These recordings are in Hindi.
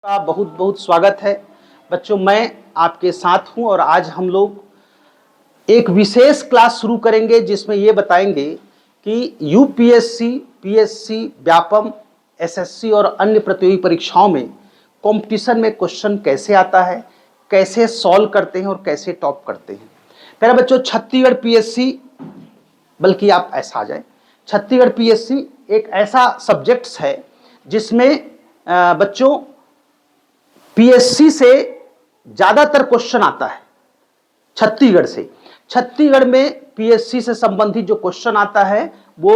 का बहुत बहुत स्वागत है बच्चों। मैं आपके साथ हूं और आज हम लोग एक विशेष क्लास शुरू करेंगे जिसमें ये बताएंगे कि यूपीएससी, पीएससी, व्यापम, एसएससी और अन्य प्रतियोगी परीक्षाओं में कंपटीशन में क्वेश्चन कैसे आता है, कैसे सॉल्व करते हैं और कैसे टॉप करते हैं। पहले बच्चों छत्तीसगढ़ पीएससी, बल्कि आप ऐसा आ जाए, छत्तीसगढ़ पीएससी एक ऐसा सब्जेक्ट्स है जिसमें बच्चों पीएससी से ज्यादातर क्वेश्चन आता है छत्तीसगढ़ से। छत्तीसगढ़ में पीएससी से संबंधित जो क्वेश्चन आता है वो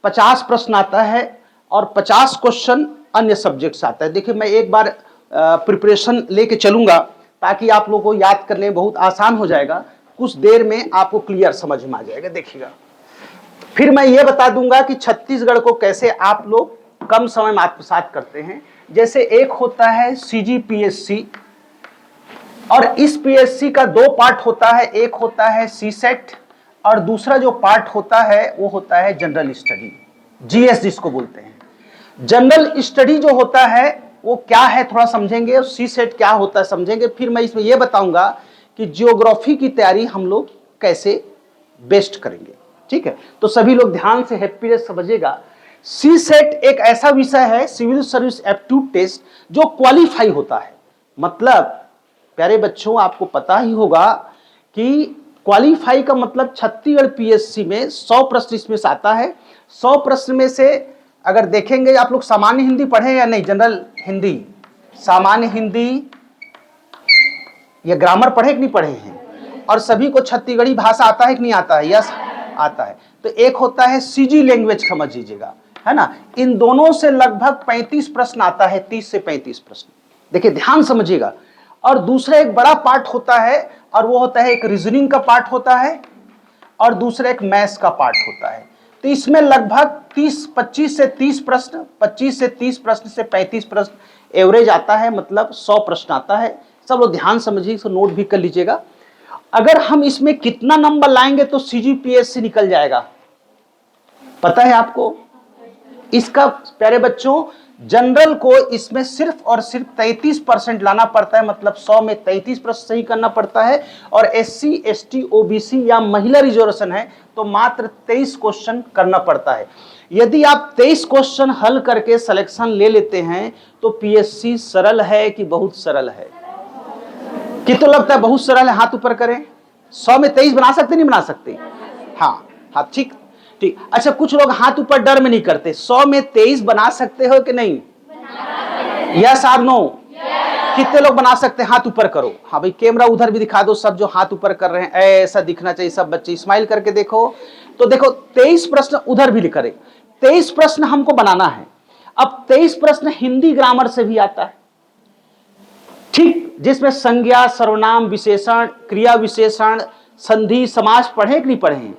50 प्रश्न आता है और 50 क्वेश्चन अन्य सब्जेक्ट से आता है। देखिए मैं एक बार प्रिपरेशन लेके चलूंगा ताकि आप लोगों को याद करने में बहुत आसान हो जाएगा, कुछ देर में आपको क्लियर समझ में आ जाएगा। देखिएगा, फिर मैं ये बता दूंगा कि छत्तीसगढ़ को कैसे आप लोग कम समय में आत्मसात करते हैं। जैसे एक होता है सीजीपीएससी और इस पीएससी का दो पार्ट होता है, एक होता है सीसेट और दूसरा जो पार्ट होता है वो होता है जनरल स्टडी, जीएस जिसको बोलते हैं। जनरल स्टडी जो होता है वो क्या है थोड़ा समझेंगे और सीसेट क्या होता है समझेंगे। फिर मैं इसमें यह बताऊंगा कि जियोग्राफी की तैयारी हम लोग कैसे बेस्ट करेंगे। ठीक है, तो सभी लोग ध्यान से हैप्पी समझिएगा। सी सेट एक ऐसा विषय है, सिविल सर्विस एप्टीट्यूड टेस्ट, जो क्वालिफाई होता है। मतलब प्यारे बच्चों आपको पता ही होगा कि क्वालिफाई का मतलब छत्तीसगढ़ पीएससी में 100 प्रश्न इसमें से आता है। 100 प्रश्न में से अगर देखेंगे, आप लोग सामान्य हिंदी पढ़े या नहीं, जनरल हिंदी, सामान्य हिंदी या ग्रामर पढ़े कि नहीं पढ़े हैं, और सभी को छत्तीसगढ़ी भाषा आता है कि नहीं आता है? यस आता है। तो एक होता है सीजी लैंग्वेज, समझ लीजिएगा, है ना। इन दोनों से लगभग 35 प्रश्न आता है, 30 से 35 प्रश्न। देखिए ध्यान समझिएगा। और दूसरा एक बड़ा पार्ट होता है और वो होता है एक रीजनिंग का पार्ट होता है और दूसरा एक मैथ्स का पार्ट होता है। तो इसमें लगभग 25 से 30 प्रश्न, 25 से 30 प्रश्न से 35 प्रश्न एवरेज आता है, मतलब 100 प्रश्न आता है। सब लोग ध्यान समझिए, इसको नोट भी कर लीजिएगा। अगर हम इसमें कितना नंबर लाएंगे तो सीजीपीएससी निकल जाएगा, पता है आपको? इसका प्यारे बच्चों जनरल को इसमें सिर्फ और सिर्फ 33% लाना पड़ता है, मतलब 100 में 33 प्रश्न सही करना पड़ता है। और एससी, एसटी, ओबीसी या महिला रिजर्वेशन है तो मात्र 23 क्वेश्चन करना पड़ता है। यदि आप 23 क्वेश्चन हल करके सिलेक्शन ले लेते हैं तो पीएससी सरल है कि बहुत सरल है? कितना लगता है बहुत सरल है? हाथ ऊपर करें। 100 में 23 बना सकते नहीं बना सकते? हाँ हाँ, ठीक ठीक। अच्छा, कुछ लोग हाथ ऊपर डर में नहीं करते। 100 में 23 बना सकते हो कि नहीं? यस और नो? कितने लोग बना सकते हैं? हाथ ऊपर करो। हाँ भाई, कैमरा उधर भी दिखा दो, सब जो हाथ ऊपर कर रहे हैं ऐसा दिखना चाहिए। सब बच्चे स्माइल करके देखो। तो देखो 23 प्रश्न उधर भी लिख रहे, 23 प्रश्न हमको बनाना है। अब 23 प्रश्न हिंदी ग्रामर से भी आता है, ठीक, जिसमें संज्ञा, सर्वनाम, विशेषण, क्रिया विशेषण, संधि, समास पढ़े कि नहीं पढ़े हैं?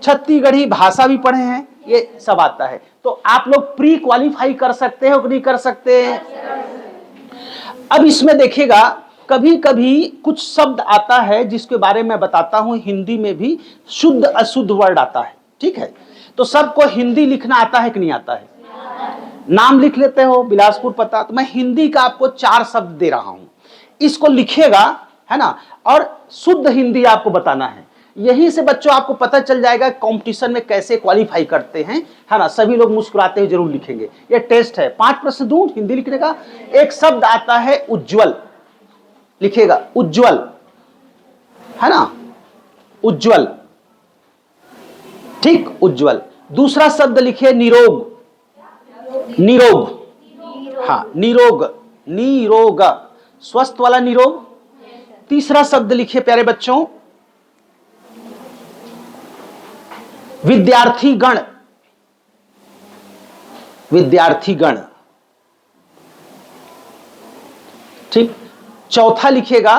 छत्तीसगढ़ी भाषा भी पढ़े हैं, ये सब आता है। तो आप लोग प्री क्वालिफाई कर सकते हो कि नहीं कर सकते? अब इसमें देखिएगा, कभी कभी कुछ शब्द आता है जिसके बारे में बताता हूं। हिंदी में भी शुद्ध अशुद्ध वर्ड आता है, ठीक है। तो सबको हिंदी लिखना आता है कि नहीं आता है? नाम लिख लेते हो, बिलासपुर पता। तो मैं हिंदी का आपको 4 शब्द दे रहा हूं, इसको लिखिएगा, है ना। और शुद्ध हिंदी आपको बताना है। यही से बच्चों आपको पता चल जाएगा कंपटीशन में कैसे क्वालिफाई करते हैं, है ना। सभी लोग मुस्कुराते हुए जरूर लिखेंगे। ये टेस्ट है, 5 प्रश्न दूं हिंदी लिखने का। एक शब्द आता है उज्ज्वल, लिखिएगा उज्ज्वल, है ना, उज्ज्वल, ठीक, उज्ज्वल। दूसरा शब्द लिखिए निरोग, निरोग, हाँ निरोग, निरोग, स्वस्थ वाला निरोग। तीसरा शब्द लिखिए प्यारे बच्चों विद्यार्थी गण, विद्यार्थी गण, ठीक। चौथा लिखिएगा,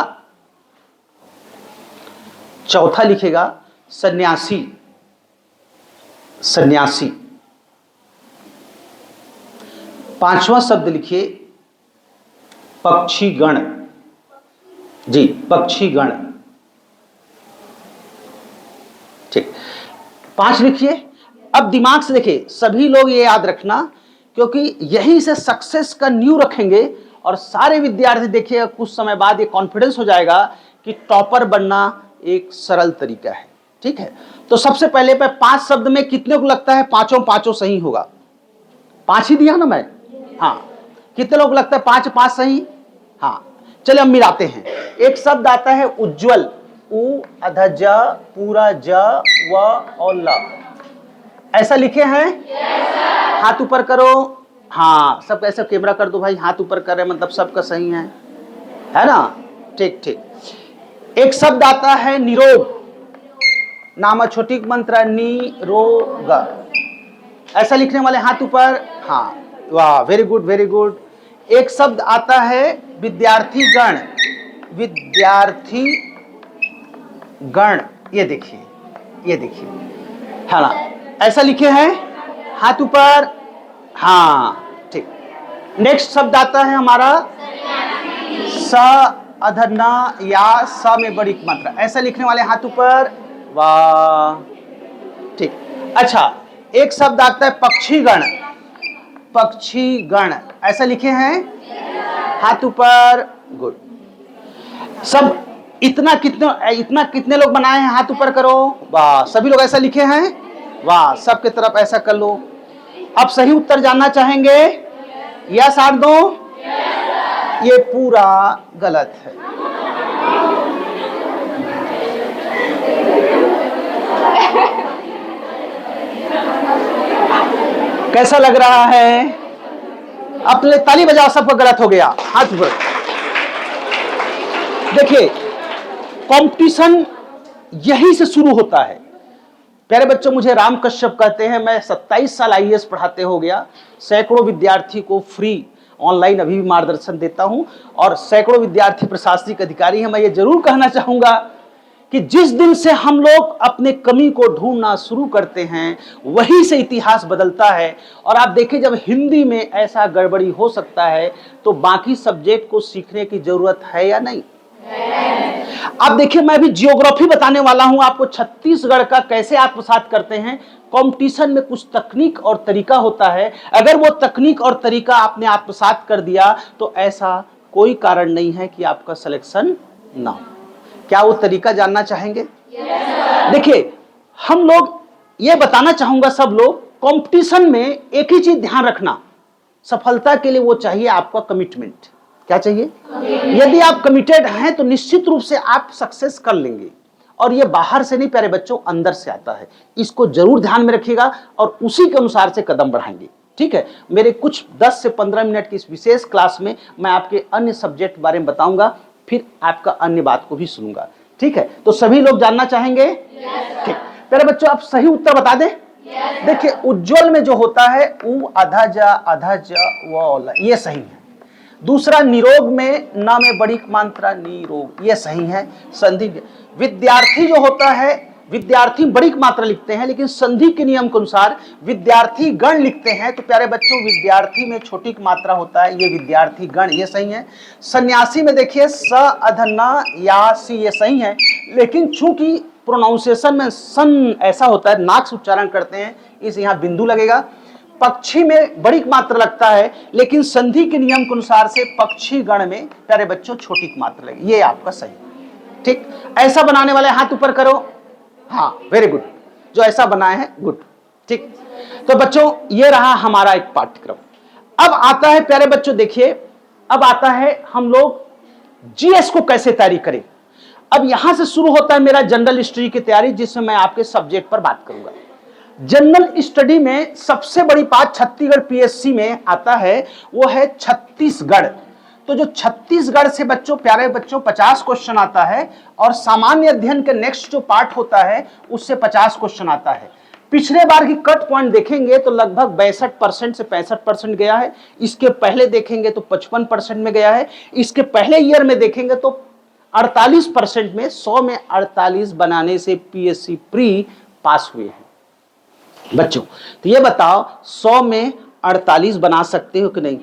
चौथा लिखिएगा सन्यासी, सन्यासी। पांचवा शब्द लिखिए पक्षीगण, जी पक्षीगण, ठीक। 5 लिखिए। अब दिमाग से देखिए, सभी लोग ये याद रखना क्योंकि यहीं से सक्सेस का न्यू रखेंगे और सारे विद्यार्थी देखिएगा कुछ समय बाद ये कॉन्फिडेंस हो जाएगा कि टॉपर बनना एक सरल तरीका है। ठीक है, तो सबसे पहले पे 5 शब्द में कितने को लगता है पांचों सही होगा? 5 ही दिया ना मैं? हाँ, कितने लोग लगता है 5 सही? हाँ, चलिए हम मिलाते हैं। एक शब्द आता है उज्जवल, उ अधा ज पूरा ज व और ल, ऐसा लिखे हैं? हाथ ऊपर करो। हाँ, सब ऐसे कैमरा कर दो भाई, हाथ ऊपर कर रहे मतलब सबका सही है ना? ठीक ठीक। एक शब्द आता है निरोग, नाम छोटी मंत्र निरोग, ऐसा लिखने वाले हाथ ऊपर। हाँ, वाह, वेरी गुड वेरी गुड। एक शब्द आता है विद्यार्थी गण, विद्यार्थी गण, ये देखिए है ना, ऐसा लिखे हैं हाथ ऊपर। हाँ ठीक। नेक्स्ट शब्द आता है हमारा स अधना या स में बड़ी मात्रा, ऐसा लिखने वाले हाथ ऊपर। वाह, ठीक। अच्छा, एक शब्द आता है पक्षीगण, पक्षीगण, ऐसा लिखे हैं हाथ ऊपर। गुड। सब इतना कितने लोग बनाए हैं? हाथ ऊपर करो। वाह, सभी लोग ऐसा लिखे हैं? वाह, सबके तरफ ऐसा कर लो। अब सही उत्तर जानना चाहेंगे? यस आर दो? ये पूरा गलत है। कैसा लग रहा है? अपने ताली बजाओ, सबको गलत हो गया, हाथ ऊपर। देखिए, कंपटीशन यहीं से शुरू होता है। प्यारे बच्चों, मुझे राम कश्यप कहते हैं, मैं 27 साल आईएएस पढ़ाते हो गया, सैकड़ों विद्यार्थी को फ्री ऑनलाइन अभी भी मार्गदर्शन देता हूं और सैकड़ों विद्यार्थी प्रशासनिक अधिकारी हैं। मैं ये जरूर कहना चाहूंगा कि जिस दिन से हम लोग अपने कमी को ढूंढना शुरू करते हैं वहीं से इतिहास बदलता है। और आप देखिए, जब हिंदी में ऐसा गड़बड़ी हो सकता है तो बाकी सब्जेक्ट को सीखने की जरूरत है या नहीं? आप देखिए, मैं भी जियोग्राफी बताने वाला हूं आपको, छत्तीसगढ़ का कैसे आत्मसात करते हैं। कंपटीशन में कुछ तकनीक और तरीका होता है, अगर वो तकनीक और तरीका आपने आत्मसात कर दिया तो ऐसा कोई कारण नहीं है कि आपका सिलेक्शन ना हो। क्या वो तरीका जानना चाहेंगे? देखिए, हम लोग ये बताना चाहूंगा, सब लोग कंपटीशन में एक ही चीज ध्यान रखना, सफलता के लिए वो चाहिए आपका कमिटमेंट। क्या चाहिए? यदि आप कमिटेड हैं तो निश्चित रूप से आप सक्सेस कर लेंगे। और ये बाहर से नहीं प्यारे बच्चों, अंदर से आता है। इसको जरूर ध्यान में रखिएगा और उसी के अनुसार से कदम बढ़ाएंगे। ठीक है, मेरे कुछ 10 से 15 मिनट की इस विशेष क्लास में मैं आपके अन्य सब्जेक्ट बारे में बताऊंगा, फिर आपका अन्य बात को भी सुनूंगा। ठीक है, तो सभी लोग जानना चाहेंगे? ठीक। प्यारे बच्चों, आप सही उत्तर बता दें। देखिए, उज्जवल में जो होता है उ आधा ज व, ये सही है। दूसरा, निरोग में न में बड़ी मात्रा निरोग, ये सही है। संधि, विद्यार्थी जो होता है, विद्यार्थी बड़ी मात्रा लिखते हैं लेकिन संधि के नियम के अनुसार विद्यार्थी गण लिखते हैं। तो प्यारे बच्चों, विद्यार्थी में छोटी मात्रा होता है, ये विद्यार्थी गण, ये सही है। सन्यासी में देखिए स अधना या सी, ये सही है, लेकिन चूंकि प्रोनाउंसिएशन में सन ऐसा होता है, नाक से उच्चारण करते हैं, इस यहाँ बिंदु लगेगा। पक्षी में बड़ी मात्रा लगता है लेकिन संधि के नियम के अनुसार से पक्षी गण में प्यारे बच्चों छोटी मात्रा लगेगी, ये आपका सही। ठीक, ऐसा बनाने वाले हाथ ऊपर करो। हाँ, वेरी गुड, जो ऐसा बनाए हैं, गुड। ठीक, तो बच्चों ये रहा हमारा एक पाठ्यक्रम। अब आता है प्यारे बच्चों, देखिए अब आता है हम लोग जीएस को कैसे तैयारी करें। अब यहां से शुरू होता है मेरा जनरल हिस्ट्री की तैयारी, जिसमें मैं आपके सब्जेक्ट पर बात करूंगा। जनरल स्टडी में सबसे बड़ी बात छत्तीसगढ़ पीएससी में आता है, वो है छत्तीसगढ़। तो जो छत्तीसगढ़ से बच्चों, प्यारे बच्चों, 50 क्वेश्चन आता है और सामान्य अध्ययन के नेक्स्ट जो पार्ट होता है उससे 50 क्वेश्चन आता है। पिछले बार की कट पॉइंट देखेंगे तो लगभग 62% से 65% गया है। इसके पहले देखेंगे तो 55% में गया है। इसके पहले ईयर में देखेंगे तो 48% में 100 में 48 बनाने से पीएससी प्री पास हुए हैं बच्चों। तो ये बताओ, 100 में 48 बना सकते हो कि नहीं?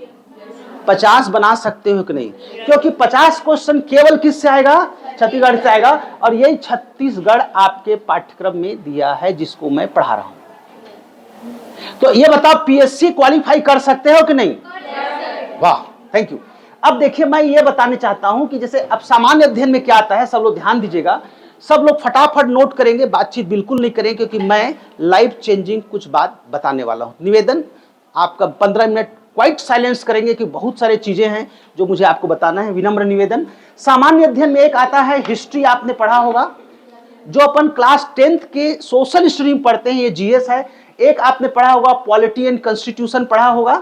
50 बना सकते हो कि नहीं? क्योंकि 50 क्वेश्चन केवल किससे आएगा? छत्तीसगढ़ से आएगा। और यही छत्तीसगढ़ आपके पाठ्यक्रम में दिया है जिसको मैं पढ़ा रहा हूं। तो ये बताओ पीएससी क्वालिफाई कर सकते हो कि नहीं? वाह, थैंक यू। अब देखिए मैं ये बताने चाहता हूं कि जैसे अब सामान्य अध्ययन में क्या आता है, सब लोग ध्यान दीजिएगा, सब लोग फटाफट नोट करेंगे, बातचीत बिल्कुल नहीं करेंगे क्योंकि मैं लाइफ चेंजिंग कुछ बात बताने वाला हूं। निवेदन, आपका 15 मिनट क्वाइट साइलेंस करेंगे कि बहुत सारे चीजें हैं जो मुझे आपको बताना है, विनम्र निवेदन। सामान्य अध्ययन में एक आता है हिस्ट्री, आपने पढ़ा होगा, जो अपन क्लास 10th के सोशल स्ट्रीम पढ़ते हैं, ये जीएस है। एक आपने पढ़ा होगा पॉलिटी एंड कॉन्स्टिट्यूशन पढ़ा होगा,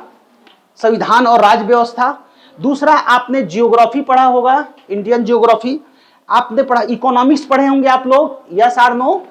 संविधान और राज्य व्यवस्था। दूसरा आपने जियोग्राफी पढ़ा होगा, इंडियन जियोग्राफी। आपने पढ़ा इकोनॉमिक्स पढ़े होंगे आप लोग, यस और नो?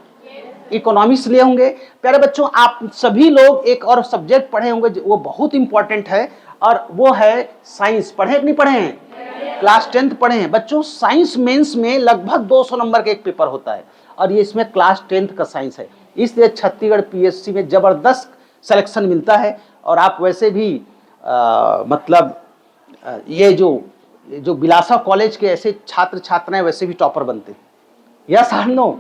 इकोनॉमिक्स लिए होंगे। प्यारे बच्चों, आप सभी लोग एक और सब्जेक्ट पढ़े होंगे, वो बहुत इंपॉर्टेंट है, और वो है साइंस। पढ़े कि नहीं पढ़े हैं? क्लास 10th पढ़े हैं बच्चों। साइंस मेंस में लगभग 200 नंबर का एक पेपर होता है, और ये इसमें क्लास 10th का साइंस है। इसलिए छत्तीसगढ़ पीएससी में जबरदस्त सिलेक्शन मिलता है, और आप वैसे भी मतलब ये जो बिलासा कॉलेज के ऐसे छात्र छात्राएं वैसे भी टॉपर बनते हैं, यस और नो?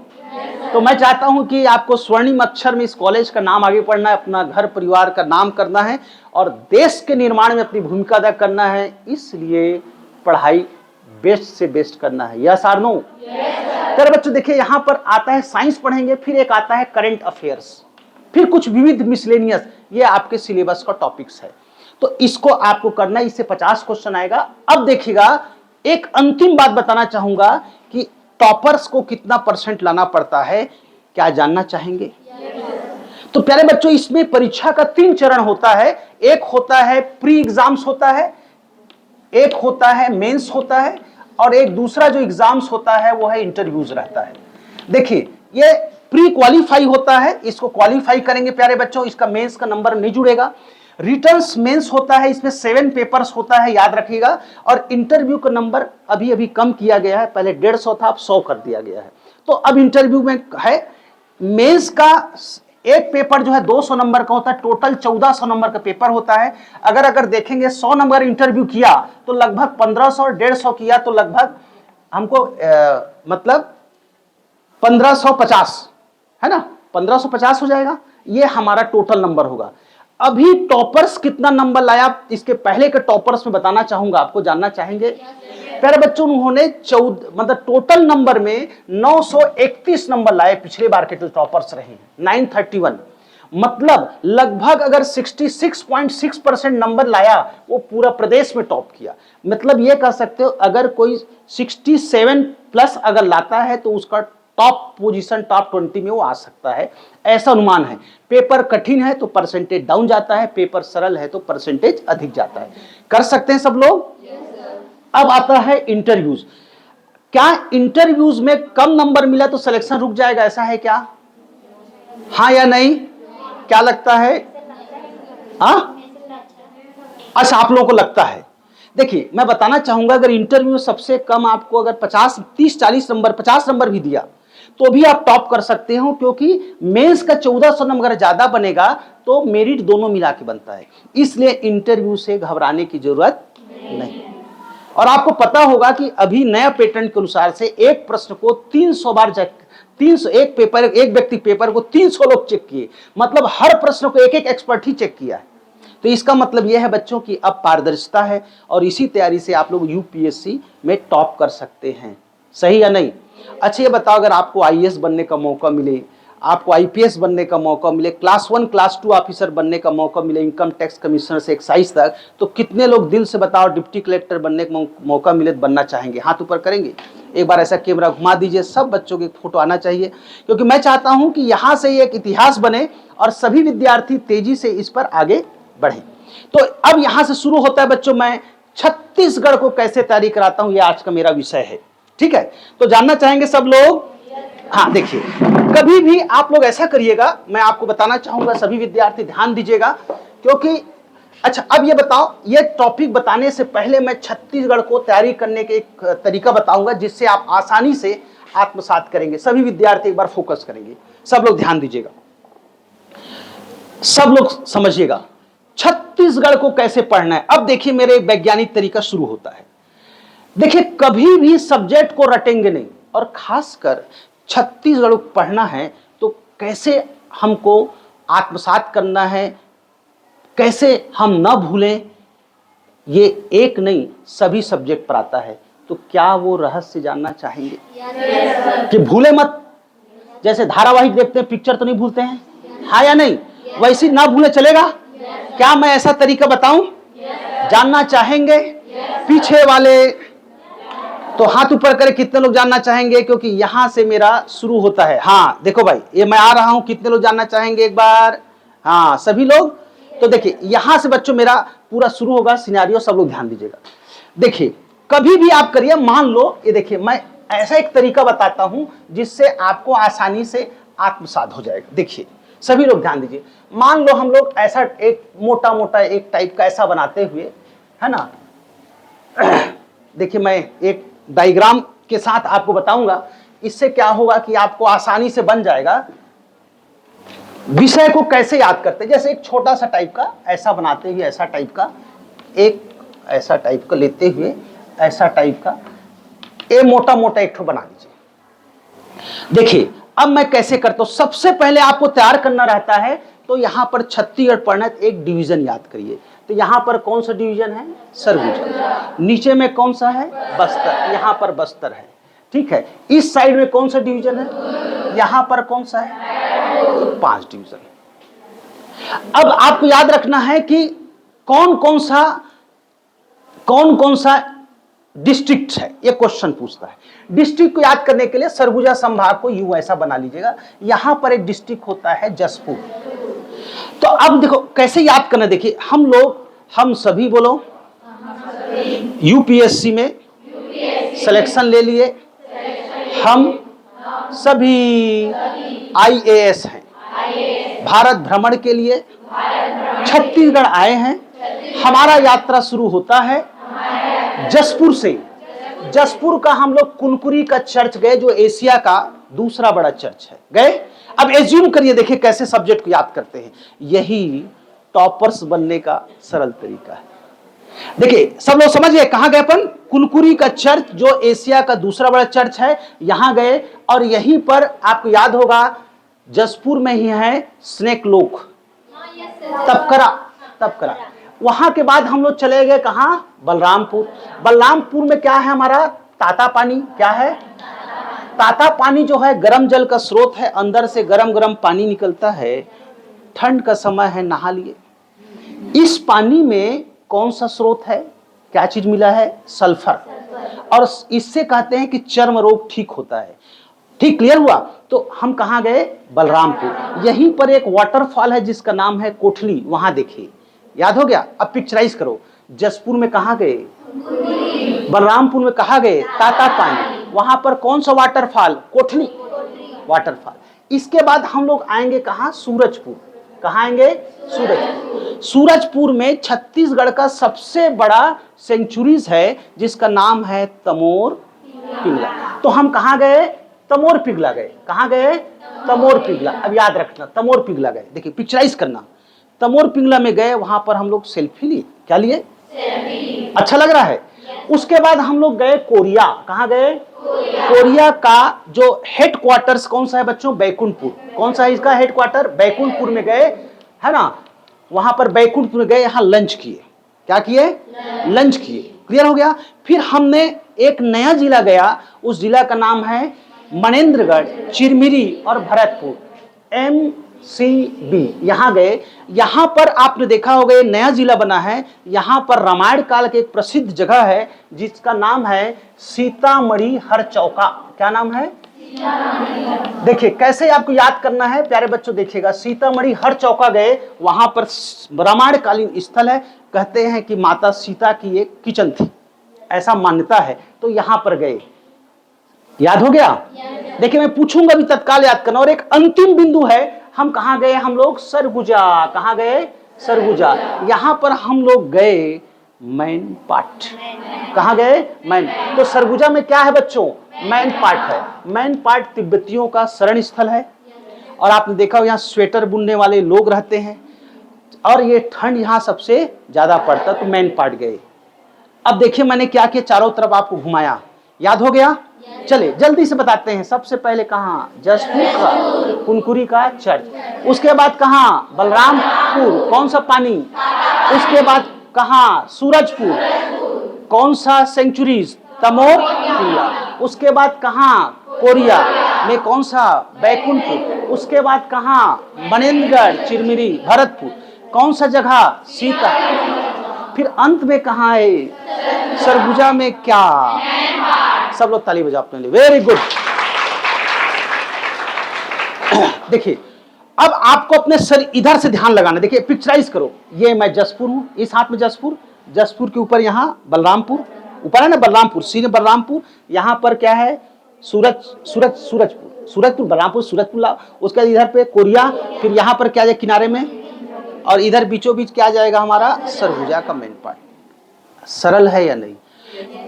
तो मैं चाहता हूं कि आपको स्वर्णिम अक्षर में इस कॉलेज का नाम आगे पढ़ना है, अपना घर परिवार का नाम करना है, और देश के निर्माण में अपनी भूमिका अदा करना है। इसलिए पढ़ाई बेस्ट से बेस्ट करना है, यस और नो? चलो बच्चों देखिए, यहां पर आता है साइंस पढ़ेंगे, फिर एक आता है करंट अफेयर्स, फिर कुछ विविध मिसलेनियस, ये आपके सिलेबस का टॉपिक्स है। तो इसको आपको करना है, इससे 50 क्वेश्चन आएगा। अब देखिएगा, एक अंतिम बात बताना चाहूंगा कि टॉपर्स को कितना परसेंट लाना पड़ता है, क्या जानना चाहेंगे? तो प्यारे बच्चों, इसमें परीक्षा का 3 चरण होता है। एक होता है प्री एग्जाम्स होता है, एक होता है मेंस होता है, और एक दूसरा जो एग्जाम्स होता है वो है इंटरव्यूज रहता है। देखिए, ये प्री क्वालिफाई होता है, इसको क्वालिफाई करेंगे प्यारे बच्चों, इसका मेंस का नंबर नहीं जुड़ेगा। रिटर्न्स मेंस होता है, इसमें 7 पेपर्स होता है, याद रखिएगा। और इंटरव्यू का नंबर अभी अभी कम किया गया है, पहले 150 था, अब 100 कर दिया गया है। तो अब इंटरव्यू में है, मेंस का एक पेपर जो है 200 नंबर का होता है, टोटल 1400 नंबर का पेपर होता है। अगर देखेंगे 100 नंबर इंटरव्यू किया तो लगभग 1500, 150 किया तो लगभग हमको मतलब 1550 है ना, 1550 हो जाएगा, ये हमारा टोटल नंबर होगा। अभी टॉपर्स कितना नंबर लाया, इसके पहले के टॉपर्स में बताना चाहूंगा, आपको जानना चाहेंगे? प्यारे बच्चों, उन्होंने 14 मतलब टोटल नंबर में 931 नंबर लाए, पिछले बार के जो टॉपर्स रहे हैं 931, मतलब लगभग अगर 66.6% नंबर लाया, वो पूरा प्रदेश में टॉप किया। मतलब ये कह सकते हो, अगर कोई 67 प्लस अगर लाता है तो उसका टॉप पोजीशन, टॉप 20 में वो आ सकता है, ऐसा अनुमान है। पेपर कठिन है तो परसेंटेज डाउन जाता है, पेपर सरल है तो परसेंटेज अधिक जाता है। कर सकते हैं सब लोग? अब आता है इंटरव्यूज। क्या इंटरव्यूज में कम नंबर मिला तो सिलेक्शन रुक जाएगा, ऐसा है क्या? हाँ या नहीं? क्या लगता है? हाँ, अच्छा, आप लोगों को लगता है। देखिए, मैं बताना चाहूंगा, अगर इंटरव्यू में सबसे कम आपको अगर 50, 30, 40 नंबर, 50 नंबर भी दिया तो भी आप टॉप कर सकते हो, क्योंकि मेंस का 1400 नंबर ज्यादा बनेगा तो मेरिट दोनों मिला के बनता है। इसलिए इंटरव्यू से घबराने की जरूरत नहीं। और आपको पता होगा कि अभी नया पैटर्न के अनुसार से एक प्रश्न को 300 बार चेक, 300 एक पेपर, एक व्यक्ति पेपर को 300 लोग चेक किए, मतलब हर प्रश्न को एक एक एक्सपर्ट ही चेक किया है। तो इसका मतलब यह है बच्चों की अब पारदर्शिता है, और इसी तैयारी से आप लोग यूपीएससी में टॉप कर सकते हैं, सही या नहीं? अच्छा, ये बताओ, अगर आपको आईएएस बनने का मौका मिले, आपको आईपीएस बनने का मौका मिले, क्लास 1 क्लास 2 ऑफिसर बनने का मौका मिले, इनकम टैक्स कमिश्नर से एक्साइज तक, तो कितने लोग दिल से बताओ डिप्टी कलेक्टर बनने का मौका मिले तो बनना चाहेंगे? हाथ ऊपर करेंगे। एक बार ऐसा कैमरा घुमा दीजिए, सब बच्चों की फोटो आना चाहिए, क्योंकि मैं चाहता हूं कि यहां से एक इतिहास बने और सभी विद्यार्थी तेजी से इस पर आगे बढ़े। तो अब यहां से शुरू होता है बच्चों, मैं छत्तीसगढ़ को कैसे तैयारी कराता हूं, यह आज का मेरा विषय है, ठीक है? तो जानना चाहेंगे सब लोग? हाँ, देखिए, कभी भी आप लोग ऐसा करिएगा, मैं आपको बताना चाहूंगा, सभी विद्यार्थी ध्यान दीजिएगा, क्योंकि अच्छा, अब ये बताओ, ये टॉपिक बताने से पहले मैं छत्तीसगढ़ को तैयारी करने के एक तरीका बताऊंगा, जिससे आप आसानी से आत्मसात करेंगे। सभी विद्यार्थी एक बार फोकस करेंगे, सब लोग ध्यान दीजिएगा, सब लोग समझिएगा छत्तीसगढ़ को कैसे पढ़ना है। अब देखिए, मेरे वैज्ञानिक तरीका शुरू होता है। देखिए, कभी भी सब्जेक्ट को रटेंगे नहीं, और खासकर छत्तीसगढ़ को पढ़ना है तो कैसे हमको आत्मसात करना है, कैसे हम ना भूलें, ये एक नहीं सभी सब्जेक्ट पर आता है। तो क्या वो रहस्य जानना चाहेंगे कि भूले मत? जैसे धारावाहिक देखते हैं, पिक्चर तो नहीं भूलते हैं, हाँ या नहीं? वैसे ना भूले चलेगा? क्या मैं ऐसा तरीका बताऊं? जानना चाहेंगे? पीछे वाले तो हाथ ऊपर करें, कितने लोग जानना चाहेंगे? क्योंकि यहां से मेरा शुरू होता है। हाँ देखो भाई, ये मैं आ रहा हूं, कितने लोग जानना चाहेंगे एक बार? हाँ सभी लोग। तो देखिए यहां से बच्चों मेरा पूरा शुरू होगा सिनेरियो, सब लोग ध्यान दीजिएगा। देखिए कभी भी आप करिए, मान लो ये देखिए मैं ऐसा एक तरीका बताता हूं जिससे आपको आसानी से आत्मसात हो जाएगा। देखिए सभी लोग ध्यान दीजिए, मान लो हम लोग ऐसा एक मोटा मोटा एक टाइप का ऐसा बनाते हुए, है ना, देखिए मैं एक डायग्राम के साथ आपको बताऊंगा, इससे क्या होगा कि आपको आसानी से बन जाएगा विषय को कैसे याद करते हैं। जैसे एक छोटा सा टाइप का ऐसा बनाते हुए, ऐसा टाइप का, एक ऐसा टाइप का लेते हुए, ऐसा टाइप का, ये मोटा मोटा एक ठो बना लीजिए। देखिए अब मैं कैसे करता हूं, सबसे पहले आपको तैयार करना रहता है। तो यहां पर छत्तीसगढ़ पढ़ना, एक डिवीजन याद करिए। तो यहां पर कौन सा डिवीजन है? सरगुजा। नीचे में कौन सा है? बस्तर। यहां पर बस्तर है, ठीक है। इस साइड में कौन सा डिवीजन है? यहां पर कौन सा है? 5 डिवीजन। अब आपको याद रखना है कि कौन कौन सा डिस्ट्रिक्ट है, ये क्वेश्चन पूछता है। डिस्ट्रिक्ट को याद करने के लिए सरगुजा संभाग को यूं ऐसा बना लीजिएगा। यहां पर एक डिस्ट्रिक्ट होता है जसपुर। तो अब देखो कैसे याद करना। देखिए हम सभी बोलो यूपीएससी में सिलेक्शन ले लिए, हम सभी आईएएस हैं, भारत भ्रमण के लिए छत्तीसगढ़ आए हैं। हमारा यात्रा शुरू होता है जसपुर से। जसपुर का हम लोग कुनकुरी का चर्च गए, जो एशिया का दूसरा बड़ा चर्च है, गए। अब एज्यूम करिए, देखिए कैसे सब्जेक्ट को याद करते हैं। यही टॉपर्स बनने का सरल तरीका है। देखिए सब लोग समझिए, कहां गए अपन? कुनकुरी का चर्च, जो एशिया का दूसरा बड़ा चर्च है, यहां गए। और यहीं पर आपको याद होगा जसपुर में ही है स्नेक लोक, तबकरा। वहां के बाद हम लोग चले गए कहां? बलरामपुर। बलरामपुर में क्या है हमारा? ताता पानी। क्या है? ताता पानी जो है गर्म जल का स्रोत है, अंदर से गरम गरम पानी निकलता है, ठंड का समय है, नहा लिए। इस पानी में कौन सा स्रोत है? क्या चीज मिला है? सल्फर। और इससे कहते हैं कि चर्म रोग ठीक होता है। ठीक, क्लियर हुआ? तो हम कहां गए? बलरामपुर। यहीं पर एक वाटरफॉल है जिसका नाम है कोठली, वहां देखिए, याद हो गया? अब पिक्चराइज करो, जसपुर में कहां गए? बलरामपुर में कहां गए? ताता पानी। वहां पर कौन सा वाटरफॉल? कोठली वाटरफॉल। इसके बाद हम लोग आएंगे कहां? सूरजपुर। कहां आएंगे? सूरजपुर में छत्तीसगढ़ का सबसे बड़ा सेंचुरीज है जिसका नाम है तमोर पिंगला। तो हम कहां गए? तमोर पिंगला गए। कहां गए? तमोर पिंगला। अब याद रखना, तमोर पिंगला गए। देखिए पिक्चराइज करना, तमोर पिंगला में गए, वहां पर हम लोग सेल्फी लिए। क्या लिए? सेल्फी। अच्छा लग रहा है? उसके बाद हम लोग गए कोरिया। कहां गए? कोरिया का जो हेड क्वार्टर्स कौन सा है बच्चों? बैकुंठपुर। कौन सा है इसका हेड क्वार्टर? बैकुंठपुर में गए, है ना। वहां पर बैकुंठपुर में गए, यहां लंच किए। क्या किए? लंच किए। क्लियर हो गया? फिर हमने एक नया जिला गया, उस जिला का नाम है मनेन्द्रगढ़, चिरमिरी और भरतपुर, MCB। यहां गए। यहां पर आपने देखा होगा ये नया जिला बना है, यहां पर रामायण काल की एक प्रसिद्ध जगह है जिसका नाम है सीतामढ़ी हरचौका। क्या नाम है? देखिए कैसे आपको याद करना है प्यारे बच्चों, देखिएगा। सीतामढ़ी हरचौका गए, वहां पर रामायण कालीन स्थल है। कहते हैं कि माता सीता की एक किचन थी, ऐसा मान्यता है। तो यहां पर गए। याद हो गया? देखिए मैं पूछूंगा भी, तत्काल याद करना। और एक अंतिम बिंदु है, हम कहां गए? हम लोग सरगुजा। कहां गए? सरगुजा। यहां पर हम लोग गए मैनपाट। कहां गए? मैन। तो सरगुजा में क्या है बच्चों? मैनपाट है। मैनपाट तिब्बतियों का शरण स्थल है। और आपने देखा यहाँ स्वेटर बुनने वाले लोग रहते हैं, और ये ठंड यहाँ सबसे ज्यादा पड़ता। तो मैनपाट गए। अब देखिए मैंने क्या किया, चारों तरफ आपको घुमाया। याद हो गया? चले जल्दी से बताते हैं। सबसे पहले कहां? जसपुर का कुनकुरी का चर्च। उसके बाद कहां? बलरामपुर। कौन सा पानी? उसके बाद कहाँ? सूरजपुर। कौन सा सेंचुरीज? तमोर किला। उसके बाद कहाँ? कोरिया में कौन सा? बैकुंठपुर। उसके बाद कहाँ? मनेंद्रगढ़, चिरमिरी, भरतपुर। कौन सा जगह? सीता। फिर अंत में कहाँ है? सरगुजा में क्या? सब लोग ताली बजाओ अपने लिए, वेरी गुड। देखिए अब आपको अपने सर इधर से ध्यान लगाना। देखिए पिक्चराइज करो, ये मैं जसपुर हूं, इस हाथ में जसपुर, जसपुर के ऊपर यहाँ बलरामपुर, ऊपर है ना बलरामपुर, सीधे बलरामपुर। यहाँ पर क्या है? सूरजपुर, बलरामपुर, सूरजपुर लाओ। उसके बाद इधर पे कोरिया, फिर यहाँ पर क्या जाए किनारे में, और इधर बीचों बीच क्या जाएगा हमारा? सरगुजा का मेन पार्ट। सरल है या नहीं?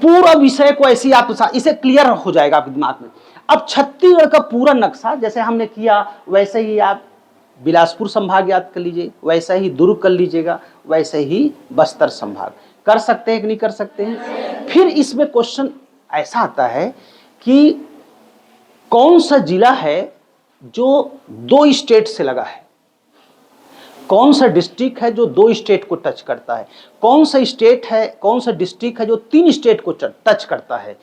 पूरा विषय को ऐसे आप इसे क्लियर हो जाएगा आपके दिमाग में। अब छत्तीसगढ़ का पूरा नक्शा जैसे हमने किया वैसे ही आप बिलासपुर संभाग याद कर लीजिए, वैसा ही दुर्ग कर लीजिएगा, वैसे ही बस्तर संभाग कर सकते हैं कि नहीं कर सकते हैं। फिर इसमें क्वेश्चन ऐसा आता है कि कौन सा जिला है जो 2 स्टेट से लगा है, कौन सा डिस्ट्रिक्ट है जो 2 स्टेट को टच करता है, कौन सा स्टेट है, कौन सा डिस्ट्रिक्ट है जो 3 स्टेट को टच करता है।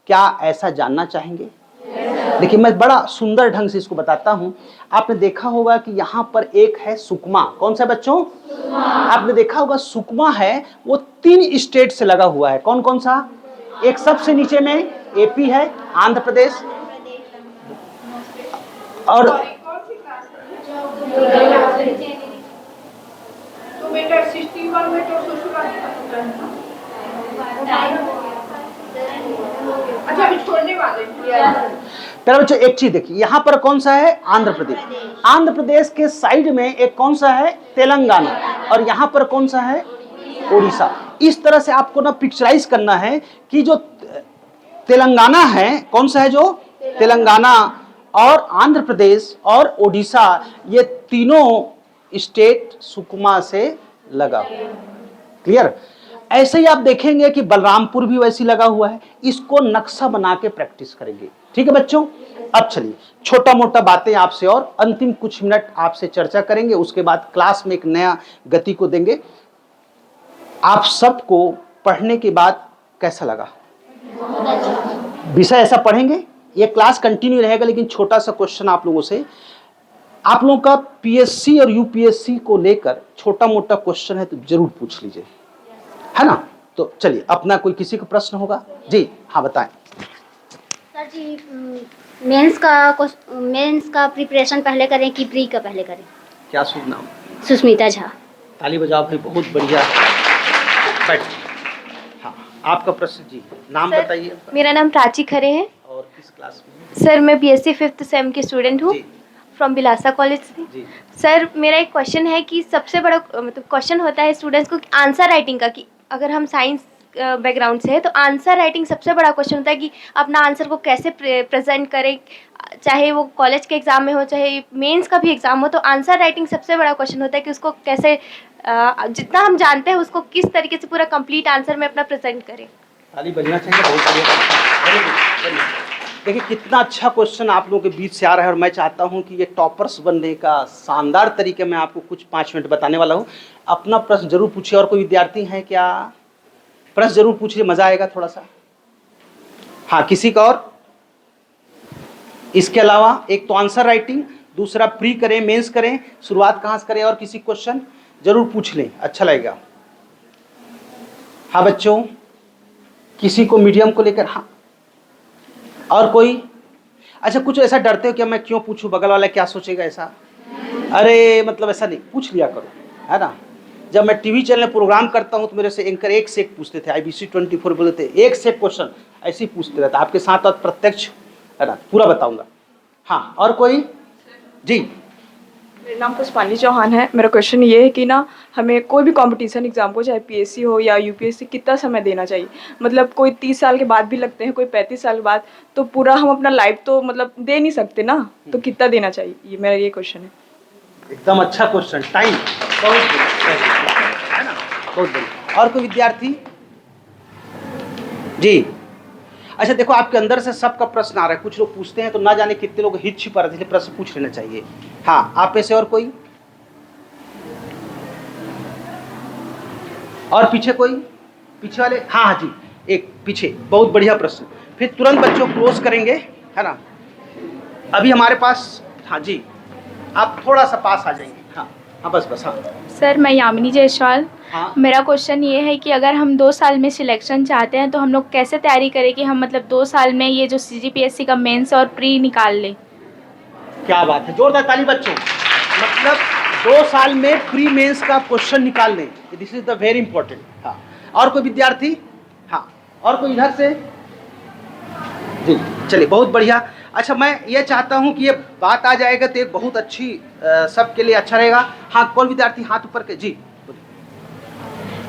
क्या ऐसा जानना चाहेंगे? देखिए मैं बड़ा सुंदर ढंग से इसको बताता हूं। आपने देखा होगा कि यहां पर एक है सुकमा। कौन सा बच्चों? आपने देखा होगा सुकमा है, वो 3 स्टेट से लगा हुआ है। कौन कौन सा? एक सबसे नीचे में एपी है, आंध्र प्रदेश, और अच्छा अभी छोड़ने वाले। पहले बच्चों एक चीज देखिए, यहां पर कौन सा है? आंध्र प्रदेश। आंध्र प्रदेश के साइड में एक कौन सा है? तेलंगाना। और यहां पर कौन सा है? उड़ीसा। इस तरह से आपको ना पिक्चराइज करना है कि जो तेलंगाना है, कौन सा है? जो तेलंगाना और आंध्र प्रदेश और ओडिशा, ये तीनों स्टेट सुकमा से लगा। क्लियर? ऐसे ही आप देखेंगे कि बलरामपुर भी वैसी लगा हुआ है। इसको नक्शा बना के प्रैक्टिस करेंगे। ठीक है बच्चों? अब चलिए छोटा मोटा बातें आपसे और अंतिम कुछ मिनट आपसे चर्चा करेंगे, उसके बाद क्लास में एक नया गति को देंगे। आप सबको पढ़ने के बाद कैसा लगा? विषय ऐसा पढ़ेंगे, ये क्लास कंटिन्यू रहेगा, लेकिन छोटा सा क्वेश्चन आप लोगों से, आप लोगों का पीएससी और यूपीएससी को लेकर छोटा मोटा क्वेश्चन है तो जरूर पूछ लीजिए, है ना? तो चलिए अपना कोई किसी का प्रश्न होगा? जी हाँ बताएं। सर जी मेंस का प्रिपरेशन पहले करें कि प्री का पहले करें? क्या शुभ नाम? सुष्मिता झा। ताली बजाओ भाई, बहुत बढ़िया। बैठ। हाँ आपका प्रश्न जी, नाम बताइए। मेरा नाम प्राची खरे है। और किस क्लास में? सर मैं बीएससी 5th सेम की स्टूडेंट हूँ फ्रॉम बिलासा कॉलेज से। सर मेरा एक क्वेश्चन है कि सबसे बड़ा मतलब क्वेश्चन होता है स्टूडेंट्स को आंसर राइटिंग का, कि अगर हम साइंस बैकग्राउंड से है तो आंसर राइटिंग सबसे बड़ा क्वेश्चन होता है कि अपना आंसर को कैसे प्रेजेंट करें, चाहे वो कॉलेज के एग्ज़ाम में हो चाहे मेंस का भी एग्ज़ाम हो। तो आंसर राइटिंग सबसे बड़ा क्वेश्चन होता है कि उसको कैसे जितना हम जानते हैं उसको किस तरीके से पूरा कंप्लीट आंसर में अपना प्रेजेंट करें। ताली बजना चाहिए, बहुत बढ़िया। देखिए कितना अच्छा क्वेश्चन आप लोगों के बीच से आ रहा है, और मैं चाहता हूं कि ये टॉपर्स बनने का शानदार तरीके में आपको कुछ 5 मिनट बताने वाला हूं। अपना प्रश्न जरूर पूछिए। और कोई विद्यार्थी हैं क्या? प्रश्न जरूर पूछिए, मजा आएगा थोड़ा सा। हाँ किसी का और? इसके अलावा एक तो आंसर राइटिंग, दूसरा प्री करें मेंस करें, शुरुआत कहाँ से करें, और किसी क्वेश्चन जरूर पूछ लें, अच्छा लगेगा। हाँ बच्चों, किसी को मीडियम को लेकर? हाँ और कोई? अच्छा कुछ ऐसा डरते हो कि मैं क्यों पूछूं, बगल वाला क्या सोचेगा ऐसा? अरे मतलब ऐसा नहीं, पूछ लिया करो, है ना? जब मैं टीवी चैनल प्रोग्राम करता हूं तो मेरे से एंकर एक से एक पूछते थे, IBC 24 बोलते थे, एक से एक क्वेश्चन ऐसे ही पूछते रहता। आपके साथ प्रत्यक्ष, है ना, पूरा बताऊंगा। हाँ और कोई? जी मेरा नाम पुष्पांजलि चौहान है। मेरा क्वेश्चन ये है कि ना हमें कोई भी कंपटीशन एग्जाम हो, चाहे पीएससी हो या यूपीएससी, कितना समय देना चाहिए? मतलब कोई 30 साल के बाद भी लगते हैं, कोई 35 साल के बाद, तो पूरा हम अपना लाइफ तो मतलब दे नहीं सकते ना, तो कितना देना चाहिए? ये मेरा ये क्वेश्चन है। एकदम अच्छा क्वेश्चन, टाइम बहुत है ना, बहुत बढ़िया। और कोई विद्यार्थी? जी अच्छा देखो आपके अंदर से सबका प्रश्न आ रहा है, कुछ लोग पूछते हैं तो ना जाने कितने लोग हित छिपा रहे थे, इसलिए प्रश्न पूछ लेना चाहिए। हाँ आप में से और कोई? और पीछे कोई, पीछे वाले, हाँ हाँ जी, एक पीछे, बहुत बढ़िया प्रश्न। फिर तुरंत बच्चों क्लोज करेंगे, है ना। अभी हमारे पास, हाँ जी, आप थोड़ा सा पास आ जाएंगे। हाँ हाँ, बस हाँ। सर मैं यामिनी जायसवाल। हाँ। मेरा क्वेश्चन ये है कि अगर हम 2 साल में सिलेक्शन चाहते हैं तो हम लोग कैसे तैयारी करें कि हम मतलब 2 साल में ये जो CGPSC का मेंस और प्री निकाल लें। क्या बात है, जोरदार ताली बच्चों। मतलब 2 साल में प्री मेंस का क्वेश्चन निकाल लें, this is the very important. हाँ, और कोई विद्यार्थी? हाँ, और कोई इधर से? जी चलिए, बहुत बढ़िया। अच्छा, मैं ये चाहता हूँ कि ये बात आ जाएगा तो एक बहुत अच्छी सबके लिए अच्छा रहेगा। हाँ, कौन विद्यार्थी हाथ ऊपर के? जी बोलिए,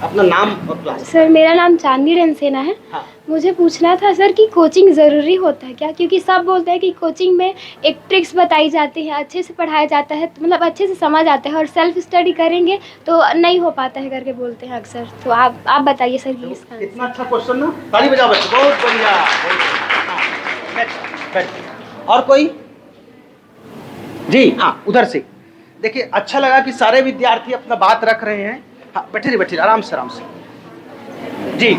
अपना नाम और क्लास। सर मेरा नाम चांदनी रनसेना है। हाँ। मुझे पूछना था सर कि कोचिंग ज़रूरी होता है क्या? क्योंकि सब बोलते हैं कि कोचिंग में एक ट्रिक्स बताई जाती है, अच्छे से पढ़ाया जाता है, मतलब अच्छे से समझ आता है, और सेल्फ स्टडी करेंगे तो नहीं हो पाता है करके बोलते हैं अक्सर। तो आप बताइए सर कि इसका कितना अच्छा क्वेश्चन ना, ताली बजाओ बच्चों, बहुत बढ़िया, बहुत बढ़िया। हाँ, next, बैठ। और कोई? जी हाँ, उधर से। देखिए, अच्छा लगा कि सारे विद्यार्थी अपना बात रख रहे हैं। हाँ, बैठे रहिए, आराम से आराम से। जी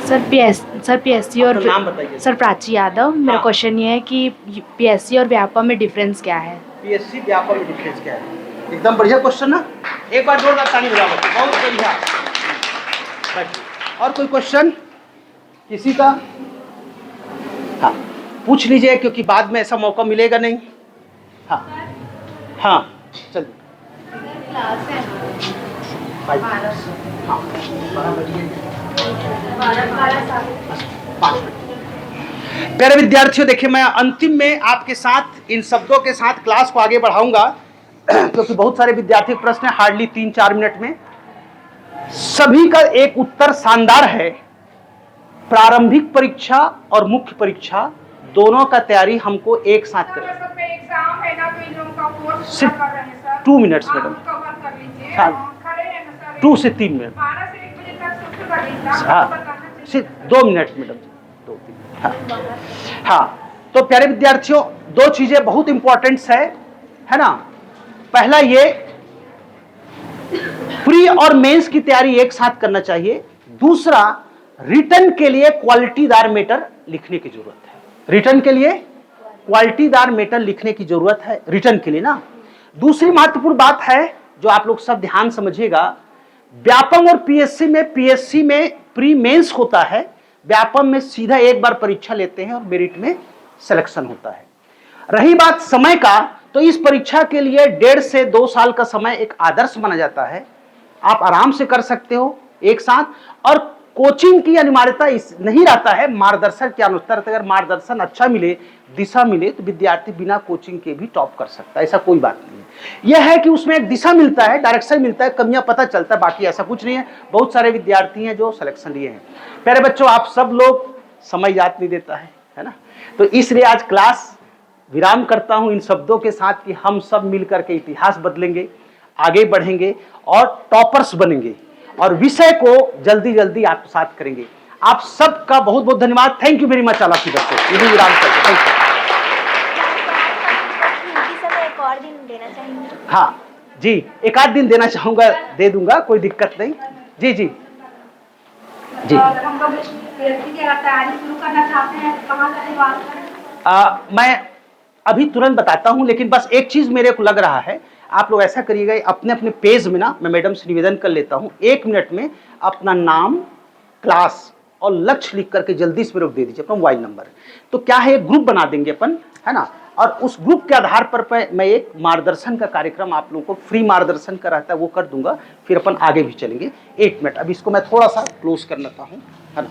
सर PSC और अपना नाम बताइए। सर प्राची यादव। मेरा हाँ। क्वेश्चन ये है कि PSC और व्यापम में डिफरेंस क्या है। PSC व्यापक में डिफरेंस क्या है? एकदम बढ़िया क्वेश्चन ना, एक बार जोरदार ताली बजाओ बच्चों, बहुत बढ़िया। बैठिए। और कोई क्वेश्चन किसी का? हाँ, पूछ लीजिए, क्योंकि बाद में ऐसा मौका मिलेगा नहीं। हाँ हाँ, चलिए। हाँ, 12 बजे। 5 मिनट। प्यारे विद्यार्थियों, देखिए, मैं अंतिम में आपके साथ इन शब्दों के साथ क्लास को आगे बढ़ाऊंगा, क्योंकि बहुत सारे विद्यार्थी प्रश्न है, हार्डली 3-4 मिनट में। सभी का एक उत्तर शानदार है। प्रारंभिक परीक्षा और मुख्य परीक्षा दोनों का तैयारी हमको एक साथ करना है। सिर्फ 2 मिनट्स मैडम, 2 से 3 मिनट। हाँ, सिर्फ 2 मिनट मैडम, 2-3। हाँ हाँ, तो प्यारे विद्यार्थियों, 2 चीजें बहुत इंपॉर्टेंट है ना। पहला, ये प्री और मेंस की तैयारी एक साथ करना चाहिए। दूसरा, रिटर्न के लिए क्वालिटीदार मैटर लिखने की जरूरत है। रिटर्न के लिए क्वालिटीदार मैटर लिखने की जरूरत है, रिटर्न के लिए ना। दूसरी महत्वपूर्ण बात है जो आप लोग सब ध्यान समझिएगा, व्यापम और पीएससी में प्री मेंस होता है, व्यापम में सीधा एक बार परीक्षा लेते हैं और मेरिट में सिलेक्शन होता है। रही बात समय का, तो इस परीक्षा के लिए 1.5 से 2 साल का समय एक आदर्श माना जाता है। आप आराम से कर सकते हो एक साथ, और कोचिंग की अनिवार्यता नहीं रहता है, मार्गदर्शन के अनुसार। अगर मार्गदर्शन अच्छा मिले, दिशा मिले, तो विद्यार्थी बिना कोचिंग के भी टॉप कर सकता है, ऐसा कोई बात नहीं है। यह है कि उसमें एक दिशा मिलता है, डायरेक्शन मिलता है, कमियां पता चलता है, बाकी ऐसा कुछ नहीं है। बहुत सारे विद्यार्थी हैं जो सिलेक्शन लिए हैं। प्यारे बच्चों, आप सब लोग, समय याद नहीं देता है ना, तो इसलिए आज क्लास विराम करता हूं इन शब्दों के साथ कि हम सब मिलकर के इतिहास बदलेंगे, आगे बढ़ेंगे और टॉपर्स बनेंगे, और विषय को जल्दी जल्दी आत्मसात करेंगे। आप सबका बहुत बहुत धन्यवाद। Thank you very much all of you बच्चों। यही विराम करते, थैंक यू। एक और दिन देना चाहेंगे? हाँ जी, एक आध दिन देना चाहूंगा, दे दूंगा, कोई दिक्कत नहीं। जी जी जी। हम लोग PSC की तैयारी शुरू करना चाहते हैं, कहाँ से शुरुआत करें? मैं अभी तुरंत बताता हूं, लेकिन बस एक चीज मेरे को लग रहा है, आप लोग ऐसा करिएगा, अपने अपने पेज में ना, मैं मैडम से निवेदन कर लेता हूं, 1 मिनट में अपना नाम, क्लास और लक्ष्य लिख करके जल्दी से मेरे को दे दीजिए, अपना मोबाइल नंबर। तो क्या है, एक ग्रुप बना देंगे अपन, है ना, और उस ग्रुप के आधार पर मैं एक मार्गदर्शन का कार्यक्रम आप लोगों को, फ्री मार्गदर्शन का रहता है, वो कर दूंगा, फिर अपन आगे भी चलेंगे। 1 मिनट, अब इसको मैं थोड़ा सा क्लोज कर लेता हूँ, है ना।